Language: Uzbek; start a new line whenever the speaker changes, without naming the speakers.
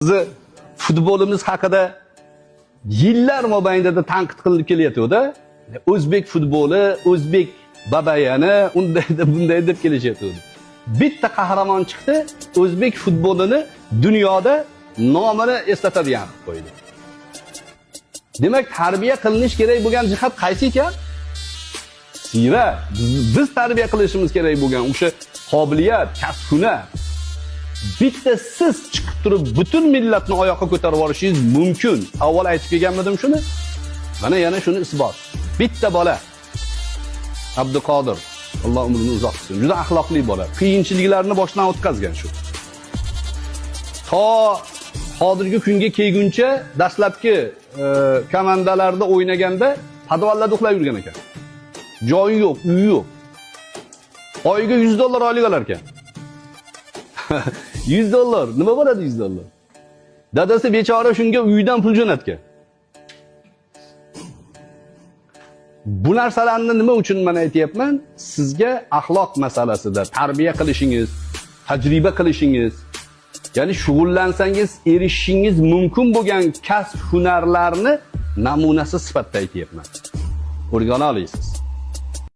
Bizi futbolimiz haqida yillar mobaynida tanqid qilinib kelyapti-da. O'zbek futboli, o'zbek babayani unday deb bunday deb kelishyapti. Bitta qahramon chiqdi, o'zbek futbolini dunyoda nomini eslatadigan qilib qo'ydi. Demak, tarbiya qilinish kerak bo'lgan jihat qaysi ekan? Sira, biz tarbiya qilishimiz kerak bo'lgan o'sha qobiliyat, kasb-hunar. Bitta siz chiqib turib butun millatni oyoqqa ko'tarib yuborishingiz mumkin. Avval aytib kelganmidim shuni. Mana yana shuni isbot. Bitta bola Abduqodir, Alloh umrini uzoq qilsin. Juda axloqli bola. Qiyinchiliklarni boshdan o'tkazgan shu. To hozirgi kunga kelguncha dastlabki komandalarda o'ynaganda podvallarda uxlab yurgan ekan. Joyi yo'q, uyi yo'q. Oyiga $100 oylik olar ekan. $100. Nima bo'ladi $100? Dadasi bechora shunga uyidan pul jo'natgan. Bu narsalarni nima uchun men aytayapman? Sizga axloq masalasida tarbiya qilishingiz, tajriba qilishingiz, ya'ni shug'ullansangiz erishishingiz mumkin bo'lgan kasb hunarlarni namunasi sifatida aytayapman. O'rgana olasiz.